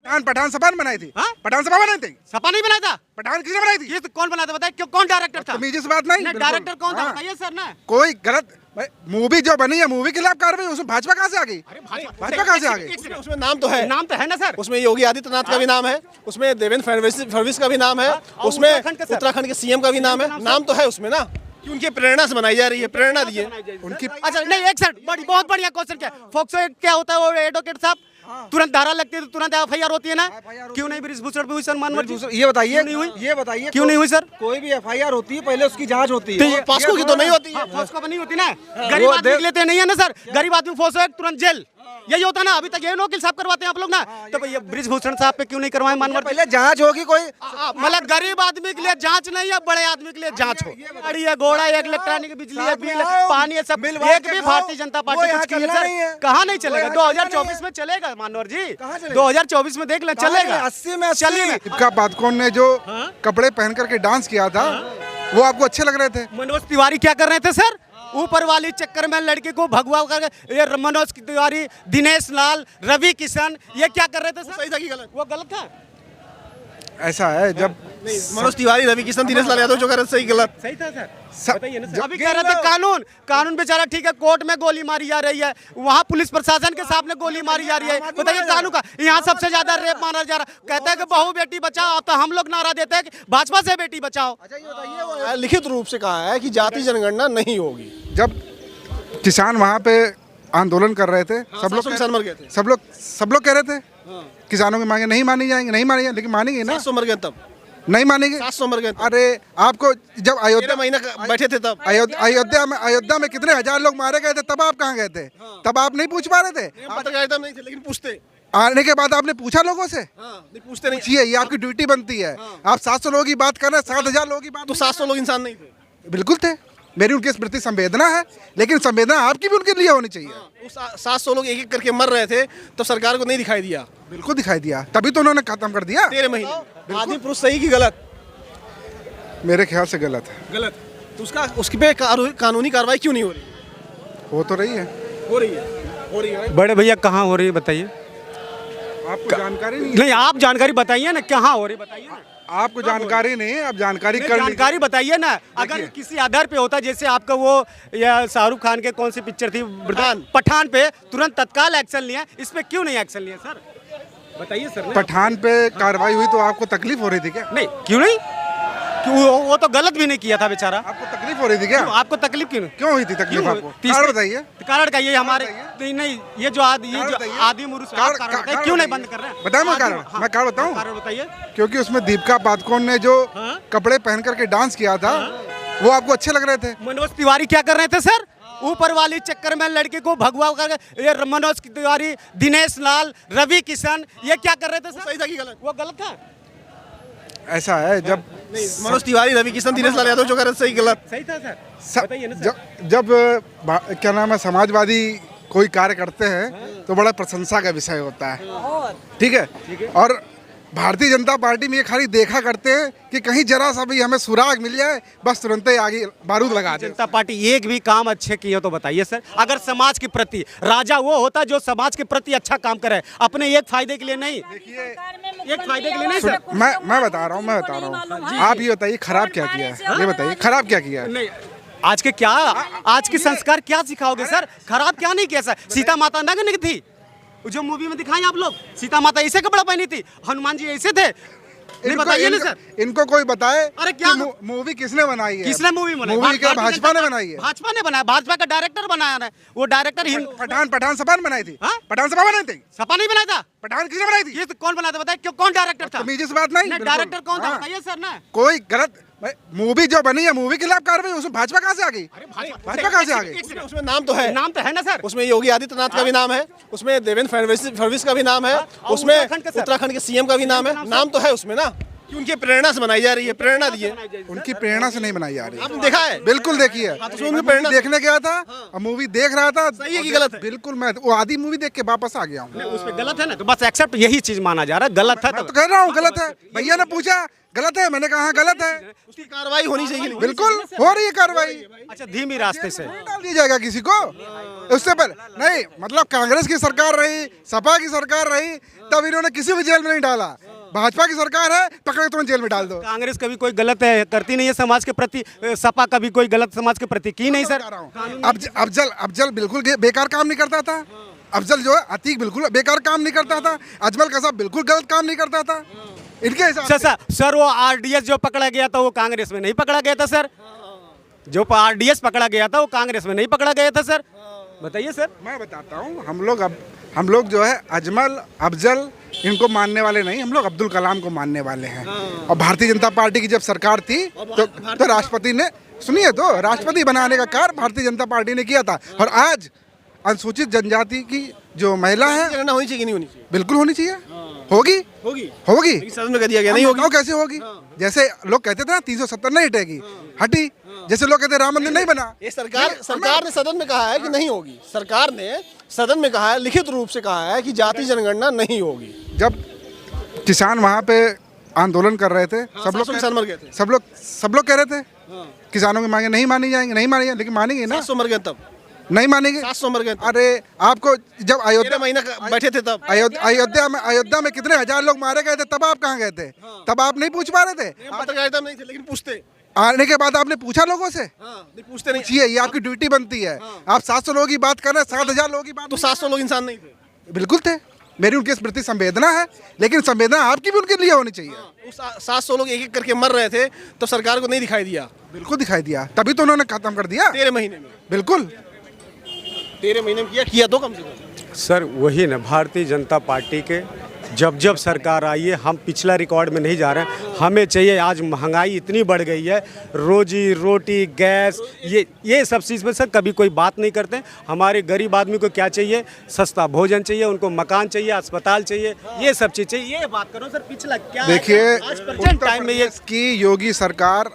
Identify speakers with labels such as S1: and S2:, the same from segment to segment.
S1: पठान सपा ने बनाई थी।
S2: हाँ?
S1: पठान सपा बनाई थी।
S2: सपा नहीं बनाया था।
S1: पठान किसने बनाई थी?
S2: ये तो कौन बनाया था बताइए, क्यों, कौन डायरेक्टर था?
S1: तमीज़ से बात नहीं।
S2: डायरेक्टर कौन था
S1: हाँ।
S2: बताइए सर ना।
S1: कोई गलत मूवी जो बनी है, मूवी के खिलाफ कार्रवाई, उसमें भाजपा कहाँ से आ गई? भाजपा कहाँ से आ गई?
S3: उसमें नाम तो है,
S2: नाम तो है ना सर।
S3: उसमें योगी आदित्यनाथ का भी नाम है, उसमें देवेंद्र फडणवीस का भी नाम है, उसमें उत्तराखंड के सीएम का भी नाम है। नाम तो है उसमें ना, कि उनकी प्रेरणा से बनाई जा रही है, प्रेरणा दी है
S1: उनकी।
S2: अच्छा नहीं, एक सेकंड, बहुत बढ़िया क्वेश्चन। क्या फोक्सो एक्ट क्या होता है वो एडवोकेट साहब? तुरंत धारा लगती है तो तुरंत एफआईआर होती है ना। क्यों नहीं ब्रिजभूषण पे हुई सर मानवर जी?
S4: ये बताइए,
S2: क्यों नहीं हुई?
S4: ये बताइए
S2: क्यों नहीं हुई सर?
S4: कोई भी एफआईआर होती है पहले उसकी जांच होती
S2: तो
S4: है।
S2: ये
S3: पॉस्को की तो नहीं होती है।
S2: फोक्सो पे नहीं होती ना, गरीब आदमी के लिए तो नहीं है ना सर। गरीब आदमी फोक्सो एक्ट तुरंत जेल, यही होता ना। अभी तक ये वकील साहब करवाते हैं आप लोग ना, तो भैया ब्रिजभूषण साहब पे क्यों नहीं करवाए मानवर?
S4: पहले जांच होगी कोई।
S2: मतलब गरीब आदमी के लिए जांच नहीं है, बड़े आदमी के लिए जांच हो। गाड़ी है, घोड़ा है, इलेक्ट्रॉनिक बिजली है, बिल, पानी है, सब एक भी भारतीय जनता पार्टी कुछ किया सर? कहाँ नहीं चलेगा? 2024 में चलेगा मानवर जी, 2024 में देख ले चलेगा।
S4: 80 में
S2: चलेगा।
S1: दीपिका पादुकोण ने जो कपड़े पहन करके डांस किया था, वो आपको अच्छे लग रहे थे?
S2: मनोज तिवारी क्या कर रहे थे सर? ऊपर वाली चक्कर में लड़की को भगवा कर, ये मनोज तिवारी, दिनेश लाल, रवि किशन, ये क्या कर रहे थे सर?
S3: सही था कि गलत?
S2: वो गलत था।
S1: ऐसा है जब
S3: मनोज तिवारी, रवि किशन, दिनेश लाल यादव जो कर रहे थे, सही गलत?
S2: सही था सर।
S1: सब
S2: बताइए ना सर। अभी कह रहे थे कानून बेचारा ठीक है, कोर्ट में गोली मारी जा रही है, वहाँ पुलिस प्रशासन के सामने गोली मारी जा रही है। बताइए कानून का, यहाँ सबसे ज्यादा रेप मारा जा रहा। कहते हैं कि बहू बेटी बचाओ, तो हम लोग नारा देते हैं कि भाजपा से बेटी बचाओ।
S3: लिखित रूप से कहा है कि जाति जनगणना नहीं होगी।
S1: जब किसान वहाँ पे आंदोलन कर रहे थे, सब लोग
S3: मर गए थे।
S1: सब लोग कह रहे थे किसानों की मांगे नहीं मानी जाएंगी, नहीं मानी जाएंगी, लेकिन मानेंगे ना।
S3: 700 मर गए तब,
S1: नहीं मानेंगे।
S3: 700 मर गए।
S1: अरे आपको जब अयोध्या
S3: महीना बैठे थे तब,
S1: अयोध्या में कितने हजार लोग मारे गए थे, तब आप कहाँ गए थे? तब आप नहीं पूछ पा रहे थे?
S3: पत्रकारिता में नहीं थे, लेकिन पूछते।
S1: आने के बाद आपने पूछा लोगों से?
S3: नहीं पूछते नहीं।
S1: पूछिए, ये आपकी ड्यूटी बनती है। आप 700 लोगों की बात कर रहे हैं, 7000 लोगों की बात
S3: तो 700 लोग इंसान नहीं थे?
S1: बिल्कुल थे। मेरी उनके प्रति संवेदना है, लेकिन संवेदना आपकी भी उनके लिए होनी चाहिए।
S3: उस 700 लोग एक एक करके मर रहे थे, तो सरकार को नहीं दिखाई दिया?
S1: बिल्कुल दिखाई दिया, तभी तो उन्होंने खत्म कर दिया।
S3: 13 महीने। आदि पुरुष सही कि गलत?
S1: मेरे ख्याल से गलत है।
S3: गलत। तो उसकी पे कानूनी कार्रवाई क्यों नहीं हो रही?
S1: हो तो रही है।
S3: हो रही है।
S2: बड़े भैया कहाँ हो रही है बताइए?
S1: आपको जानकारी
S2: नहीं, आप जानकारी बताइए ना, कहाँ हो रही बताइए ना।
S1: आपको जानकारी नहीं है, आप जानकारी कर लीजिए।
S2: जानकारी बताइए ना। अगर किसी आधार पे होता, जैसे आपका वो या शाहरुख खान के कौन सी पिक्चर थी, पठान पे तुरंत तत्काल एक्शन लिया, इस पे क्यों नहीं एक्शन लिया सर? बताइए सर।
S1: पठान पे कार्रवाई हुई तो आपको तकलीफ हो रही थी क्या?
S2: नहीं, क्यों नहीं? वो तो गलत भी नहीं किया था बेचारा।
S1: आपको तकलीफ हो रही थी क्या?
S2: आपको तकलीफ क्यों
S1: हुई थी तकलीफ आपको? कारण बताइए।
S2: कारण का ये हमारे नहीं, ये जो आदि मुरुष क्यों नहीं बंद कर रहे हैं?
S1: बताए मैं कारण? मैं कारण बताऊं?
S2: कारण बताइए।
S1: क्योंकि उसमें दीपिका पादुकोण ने जो कपड़े पहन करके डांस किया था, वो आपको अच्छे लग रहे थे?
S2: मनोज तिवारी क्या कर रहे थे सर? ऊपर वाली चक्कर में लड़की को भगवा कर, ये मनोज तिवारी, दिनेश लाल, रवि किशन, ये क्या कर रहे थे सर?
S3: सही था कि गलत?
S2: वो गलत था।
S1: ऐसा है जब
S3: मनोज तिवारी, रवि किशन, दिनेश लाल यादव जो कर रहे थे, सही गलत?
S2: सही था सर। बताइए ना सर।
S1: जब क्या नाम है, समाजवादी कोई कार्य करते हैं तो बड़ा प्रशंसा का विषय होता है। ठीक है। और भारतीय जनता पार्टी में ये खाली देखा करते हैं कि कहीं जरा सा भी हमें सुराग मिल जाए, बस तुरंत ही आगे बारूद लगा दे।
S2: जनता पार्टी एक भी काम अच्छे किए तो बताइए सर। अगर समाज के प्रति, राजा वो होता जो समाज के प्रति अच्छा काम करे, अपने एक फायदे के लिए नहीं। एक फायदे के लिए नहीं सर।
S1: मैं बता रहा हूँ। आप ये बताइए खराब क्या किया है? ये बताइए खराब क्या किया है?
S2: नहीं, आज के संस्कार क्या सिखाओगे सर? खराब क्या नहीं किया सर? सीता माता नग्न थी, जो मूवी में दिखाई आप लोग, सीता माता ऐसे कपड़ा पहनी थी, हनुमान जी ऐसे थे। नहीं बताइए ना सर।
S1: इनको कोई बताए।
S2: अरे क्या
S1: मूवी किसने बनाई है?
S2: किसने मूवी बनाई?
S1: मूवी क्या भाजपा ने बनाई है?
S2: भाजपा ने बनाया, भाजपा का डायरेक्टर बनाया है। वो डायरेक्टर
S1: पठान सपा ने बनाई थी। पठान सपा बनाई थी।
S2: सपा नहीं बनाया था।
S1: पठान किसने बनाई थी?
S2: ये तो कौन बनाया था बताइए, क्यों, कौन डायरेक्टर था?
S1: तमीज़ से बात नहीं।
S2: डायरेक्टर कौन था बताइए सर ना।
S1: कोई गलत मूवी जो बनी है, मूवी के खिलाफ कार्रवाई, उसमें भाजपा कहाँ से आ गई? भाजपा कहाँ से आ गई?
S3: उसमें नाम तो है,
S2: नाम तो है ना सर।
S3: उसमें योगी आदित्यनाथ का भी नाम है, उसमें देवेंद्र फडणवीस का भी नाम है, उसमें उत्तराखंड के सीएम का भी नाम है। नाम तो है उसमें ना, कि उनकी प्रेरणा से बनाई जा रही है, प्रेरणा दी है।
S1: उनकी प्रेरणा से नहीं बनाई जा रही है।
S3: आपने देखा है?
S1: बिल्कुल देखी है।
S3: उनकी प्रेरणा
S1: देखने गया था, मूवी देख रहा था।
S3: सही है कि गलत है?
S1: बिल्कुल, मैं वो आधी मूवी देख के वापस आ गया हूँ।
S2: उसमें गलत है ना, तो बस एक्सेप्ट, यही चीज माना जा रहा है, गलत है
S1: तो कह रहा हूँ गलत है। भैया ने पूछा गलत है, मैंने कहा गलत है,
S3: उसकी कार्रवाई होनी चाहिए।
S1: बिल्कुल हो रही है कार्रवाई।
S2: अच्छा, धीमी रास्ते से
S1: डाल दिया जाएगा किसी को उससे पहले नहीं, मतलब कांग्रेस की सरकार रही, सपा की सरकार रही, तब इन्होंने किसी को जेल में नहीं डाला। भाजपा की सरकार है, पकड़ के तुरंत जेल में डाल दो।
S2: कांग्रेस कभी कोई गलत है करती नहीं है समाज के प्रति, सपा कभी कोई गलत समाज के प्रति की नहीं सर।
S1: अफजल बिल्कुल बेकार काम नहीं करता था। अफजल जो है, अतीक बिल्कुल बेकार काम नहीं करता था। अजमल कसाब बिल्कुल गलत काम नहीं करता था इनके हिसाब से।
S2: सर वो आरडीएस जो पकड़ा गया था वो कांग्रेस में नहीं पकड़ा गया था सर। जो आरडीएस पकड़ा गया था वो कांग्रेस में नहीं पकड़ा गया था सर। बताइए सर।
S1: मैं बताता हूँ, हम लोग जो है अजमल अफजल इनको मानने वाले नहीं, हम लोग अब्दुल कलाम को मानने वाले हैं। और भारतीय जनता पार्टी की जब सरकार थी तो राष्ट्रपति ने, सुनिए तो, राष्ट्रपति बनाने का कार्य भारतीय जनता पार्टी ने किया था। और आज अनुसूचित जनजाति की जो महिला है,
S3: जनगणना होनी चाहिए, नहीं होनी चाहिए?
S1: बिल्कुल होनी चाहिए। होगी
S3: लेकिन सदन में कह दिया गया नहीं होगी।
S1: कैसे होगी? जैसे लोग कहते थे ना 370 नहीं हटेगी, हटी। जैसे लोग कहते राम मंदिर नहीं बना।
S3: ये सरकार ने सदन में कहा है कि नहीं होगी। सरकार ने सदन में कहा है, लिखित रूप से कहा है कि जाति जनगणना नहीं होगी।
S1: जब किसान वहाँ पे आंदोलन कर रहे थे, सब लोग कह रहे थे किसानों की मांगे नहीं मानी जाएंगी, लेकिन मानेंगे ना।
S3: 700 मर गए तब,
S1: नहीं मानेंगे।
S3: 700 मर गए।
S1: अरे आपको जब अयोध्या
S3: महीना बैठे थे तब,
S1: अयोध्या में कितने हजार लोग मारे गए थे, तब आप कहाँ गए थे? तब आप नहीं पूछ पा रहे थे।
S3: पत्रकारिता में नहीं थे, लेकिन पूछते।
S1: आने के बाद आपने पूछा लोगों से?
S3: नहीं पूछते नहीं।
S1: पूछिए, ये आपकी ड्यूटी बनती है। आप 700 लोगों की बात कर रहे हैं, 7000 लोगों की बात।
S3: तो 700 लोग इंसान नहीं थे?
S1: बिल्कुल थे। मेरी उनके प्रति संवेदना है, लेकिन संवेदना आपकी भी उनके लिए होनी चाहिए।
S3: 700 लोग एक एक करके मर रहे थे, तो सरकार को नहीं दिखाई दिया?
S1: बिल्कुल दिखाई दिया, तभी तो उन्होंने खत्म कर दिया
S3: 13 महीने में।
S1: बिल्कुल
S3: 13 महीने में किया तो कम से कम।
S2: सर वही ना, भारतीय जनता पार्टी के जब सरकार आई है, हम पिछला रिकॉर्ड में नहीं जा रहे हैं। हमें चाहिए, आज महंगाई इतनी बढ़ गई है, रोजी रोटी गैस ये सब चीज़ में सर कभी कोई बात नहीं करते। हमारे गरीब आदमी को क्या चाहिए? सस्ता भोजन चाहिए, उनको मकान चाहिए, अस्पताल चाहिए, ये सब चीज़ चाहिए। ये बात करो सर, पिछला क्या
S1: देखिए,
S2: आज प्रेजेंट टाइम में ये
S1: की योगी सरकार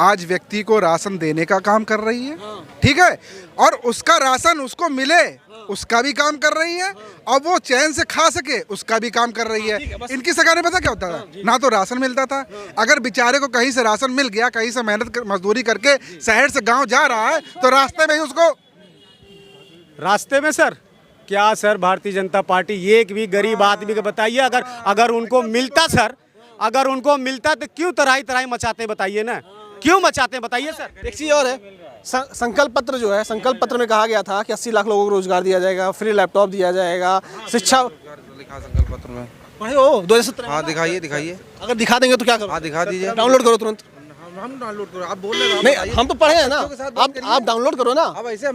S1: आज व्यक्ति को राशन देने का काम कर रही है, ठीक है, और उसका राशन उसको मिले उसका भी काम कर रही है, और वो चैन से खा सके उसका भी काम कर रही है। इनकी सरकार में पता क्या होता था? ना तो राशन मिलता था। अगर बेचारे को कहीं से राशन मिल गया, कहीं से मजदूरी करके शहर से गांव जा रहा है, तो रास्ते में ही उसको
S2: रास्ते में सर क्या सर भारतीय जनता पार्टी एक भी गरीब आदमी को बताइए, अगर उनको मिलता सर, अगर उनको मिलता तो क्यों तराई मचाते बताइए ना, क्यों मचाते हैं बताइए सर।
S3: एक चीज और है, संकल्प पत्र जो है, संकल्प पत्र में कहा गया था कि 80 लाख लोगों को रोजगार दिया जाएगा, फ्री लैपटॉप दिया जाएगा, शिक्षा।
S5: लिखा संकल्प पत्र में
S3: पढ़े हो 2017?
S5: हाँ दिखाइए।
S3: अगर दिखा देंगे तो क्या करो?
S5: हाँ दिखा दीजिए।
S3: डाउनलोड करो तुरंत।
S5: हम डाउनलोड करो, आप बोल रहे हो
S3: नहीं, हम तो पढ़े हैं ना। आप डाउनलोड करो ना,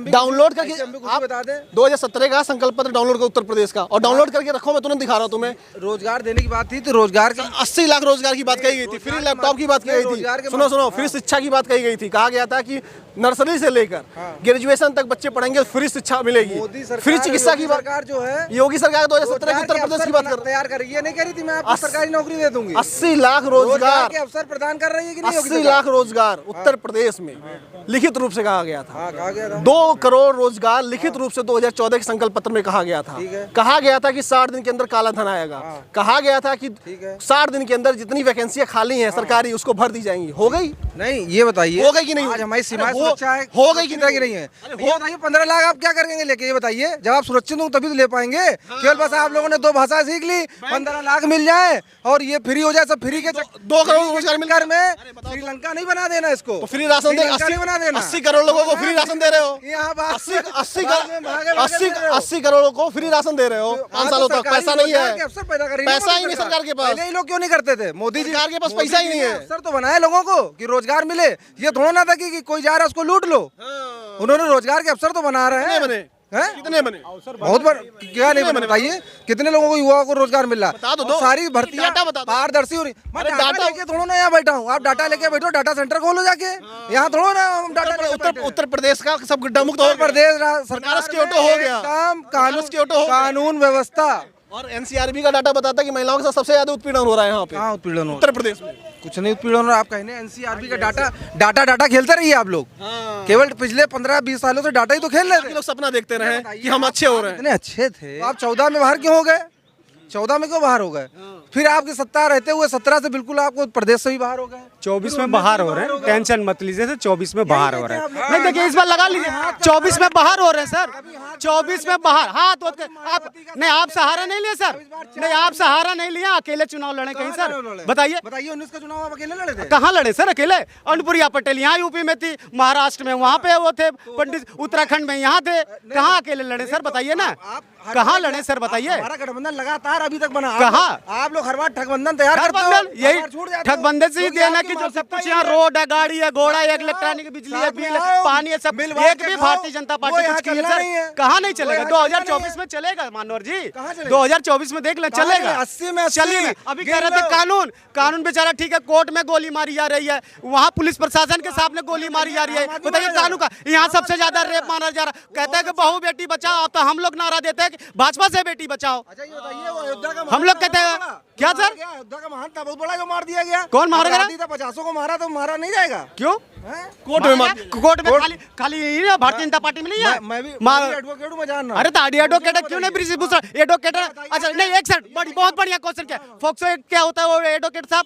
S3: डाउनलोड करके आप
S5: बता दें।
S3: 2017 का संकल्प पत्र डाउनलोड करो उत्तर प्रदेश का, और डाउनलोड करके रखो, मैं तुरंत दिखा रहा हूँ तुम्हें।
S5: रोजगार देने की बात थी तो रोजगार की
S3: 80 लाख रोजगार की बात कही गई थी, फ्री लैपटॉप की बात कही गई थी, सुनो फ्री शिक्षा की बात कही गई थी। कहा गया था कि नर्सरी से लेकर ग्रेजुएशन तक बच्चे पढ़ेंगे, फ्री शिक्षा मिलेगी, फ्री चिकित्सा की बात।
S5: सरकार जो है,
S3: योगी सरकार 2017 की उत्तर प्रदेश की बात कर
S5: तैयार कर रही है, नहीं कह रही थी मैं आपको सरकारी नौकरी दे दूंगी।
S3: 80 लाख रोजगार
S5: के अवसर प्रदान कर रही है कि नहीं?
S3: 80 लाख रोजगार उत्तर प्रदेश में लिखित रूप से कहा गया था।
S5: कहा गया था
S3: 2 करोड़ रोजगार लिखित रूप से 2014 के संकल्प पत्र में कहा गया था। कहा गया था कि 60 दिन के अंदर काला धन आएगा। कहा गया था कि 60 दिन के अंदर जितनी वैकेंसियां खाली हैं सरकारी, उसको भर दी जाएंगी। हो गई?
S5: नहीं, ये बताइए
S3: हो गई कि नहीं?
S5: आज हमारी सीमा सुरक्षा है,
S3: हो गई कि
S5: नहीं है? ये बताइए 15 लाख आप क्या करेंगे लेके? ये बताइए, जब आप सुरक्षित हो तभी तो ले पाएंगे। केवल बस आप लोगों ने 2 भाषा सीख ली, 15 लाख मिल जाए और ये फ्री हो जाए, सब फ्री के
S3: 2 करोड़ रोजगार मिलकर
S5: में श्रीलंका नहीं बना देना इसको।
S3: तो फ्री राशन दे, 80 करोड़ लोगों को फ्री राशन दे रहे हो। 80 करोड़ को फ्री राशन दे रहे हो 5 सालों तक। पैसा नहीं है, पैसा ही नहीं सरकार के पास।
S5: ये लोग क्यों नहीं करते थे? मोदी जी
S3: सरकार के पास पैसा ही नहीं है।
S5: अवसर तो बनाए लोगों को कि रोजगार मिले। ये थोड़ा ना था कि कोई जा रहा है उसको लूट लो। उन्होंने रोजगार के अवसर तो बना रहे हैं।
S3: कितने बने?
S5: बहुत बड़ा। क्या नहीं बने बताइए? कितने लोगों को, युवाओं को रोजगार मिल रहा?
S3: बता दो।
S5: सारी भर्ती
S3: डाटा बता दो।
S5: पारदर्शी हो रही। मैं
S3: अरे
S5: डाटा लेके थोड़ा ना यहाँ बैठा हूँ। आप डाटा लेके बैठो, डाटा सेंटर खोलो जाके। यहाँ थोड़ा ना हम डाटा।
S3: उत्तर प्रदेश का सब गड्ढा मुक्त हो
S5: प्रदेश
S3: सरकार की ऑटो हो गया,
S5: कानून व्यवस्था।
S3: और एनसीआरबी का डाटा बताता है कि महिलाओं के साथ सबसे ज्यादा उत्पीड़न हो रहा है यहाँ पे।
S5: हाँ, उत्पीड़न
S3: उत्तर प्रदेश में
S5: कुछ नहीं उत्पीड़न हो रहा। आप कहने एनसीआरबी का डाटा खेलते रहिए आप लोग। केवल पिछले 15-20 सालों से डाटा ही तो खेल रहे थे।
S3: लोग सपना देखते रहे कि हम अच्छे हो रहे हैं।
S5: इतने अच्छे थे, आप 14 में बाहर क्यों हो गए? 14 में क्यों बाहर हो गए? फिर आपकी सत्ता रहते हुए 17 से बिल्कुल आपको प्रदेश से भी बाहर हो गए।
S2: 24 में बाहर हो रहे हैं, टेंशन मत लीजिए सर, 24 में बाहर हो रहे हैं। नहीं देखिए इस बार लगा लीजिए, 24 में बाहर हो रहे हैं सर, 24 में बाहर। हाथ आप नहीं, आप सहारा नहीं लिए सर, नहीं आप सहारा नहीं लिया, अकेले चुनाव लड़े कहीं सर? बताइए
S5: बताइए 19 का चुनाव आप अकेले लड़े थे?
S2: कहाँ लड़े सर अकेले? अनुप्रिया पटेल यहाँ यूपी में थी, महाराष्ट्र में वहाँ पे वो थे, पंडित उत्तराखंड में यहाँ थे, कहाँ अकेले लड़े सर? बताइए ना, कहाँ लड़े सर? बताइए।
S5: हमारा गठबंधन लगातार अभी तक बना।
S2: कहाँ?
S5: आप लोग हर बार ठगबंधन तैयार करते हो,
S2: ठगबंधन यही
S5: छूट जाते हो।
S2: ठगबंधन से ही
S5: क्योंकि
S2: देना
S5: आपकी
S2: कि जो सब
S5: सत्ता
S2: कुछ
S5: ही
S2: यहाँ
S5: है।
S2: रोड है, गाड़ी है, घोड़ा है, इलेक्ट्रॉनिक बिजली है,
S5: साथ में
S2: बिल है,
S5: आओ,
S2: पानी है, सब
S5: बिल बांट
S2: एक
S5: के
S2: भी
S5: खाओ।
S2: भारतीय जनता
S5: वो
S2: पार्टी
S5: यहाँ
S2: कुछ की है
S5: चलना
S2: सर?
S5: नहीं है।
S2: कहाँ नहीं चलेगा?
S5: यहाँ
S2: 2024 में चलेगा मानवर जी,
S5: कहाँ चलेगा?
S2: 2024 में देख ले
S5: कहाँ
S2: चलेगा,
S5: 80 में 80
S2: चलिए। अभी कह रहे थे कानून, कानून बेचारा ठीक है, कोर्ट में गोली मारी जा रही है, वहाँ पुलिस प्रशासन के सामने गोली मारी जा रही है। बताइए कानून का, यहाँ सबसे ज्यादा रेप मारा जा रहा है। कहते हैं कि बहू बेटी बचाओ, तो हम लोग नारा देते हैं कि भाजपा से बेटी बचाओ।
S5: अच्छा ये बताइए, वो अयोध्या का
S2: हम लोग कहते हैं क्या सर?
S5: अयोध्या का महान था बहुत बड़ा जो मार दिया गया।
S2: कौन मारा गया?
S5: 50 को मारा तो मारा नहीं जाएगा?
S2: क्यों?
S5: हैं?
S2: कोर्ट में खाली खाली यही है, भारतीय जनता पार्टी में नहीं है।
S5: मैं भी
S2: मार-
S5: एडवोकेट हूं, मैं जान रहा
S2: अरे तो एडवोकेट क्यों नहीं ब्रिजेश एडवोकेट? अच्छा नहीं, एक सेकंड, बहुत बढ़िया क्वेश्चन क्या है। फोक्सो एक्ट क्या होता है वो एडवोकेट साहब?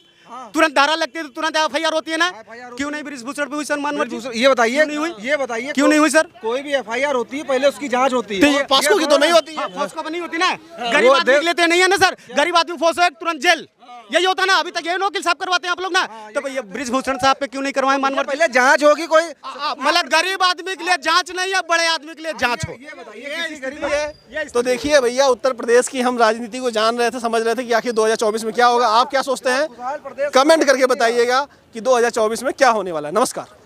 S2: तुरंत धारा लगती है तो तुरंत एफआईआर होती है ना? क्यों नहीं ब्रिजभूषण पे हुई सर मानवर जी?
S5: ये बताइए,
S2: क्यों नहीं हुई?
S5: ये बताइए
S2: क्यों नहीं हुई सर?
S5: कोई भी एफआईआर होती है पहले उसकी जांच होती
S2: तो
S5: है।
S2: ये
S3: पॉस्को की तो नहीं होती है।
S2: हाँ, पॉस्को पे नहीं होती ना, गरीब आदमी के लिए तो नहीं है ना सर? गरीब आदमी फोक्सो एक्ट तुरंत जेल, यही होता ना? अभी तक यही वकील साहब करवाते हैं आप लोग ना, तो भैया ब्रिजभूषण साहब पे क्यों नहीं करवाए मानवर?
S5: पहले जांच होगी कोई।
S2: मतलब गरीब आदमी के लिए जांच नहीं है, बड़े आदमी के लिए जांच हो।
S5: ये बताइए किसी गरीब
S3: तो देखिए भैया, उत्तर प्रदेश की हम राजनीति को जान रहे थे, समझ रहे थे कि आखिर 2024 में क्या होगा। आप क्या सोचते हैं? कमेंट करके बताइएगा कि 2024 में क्या होने वाला है। नमस्कार।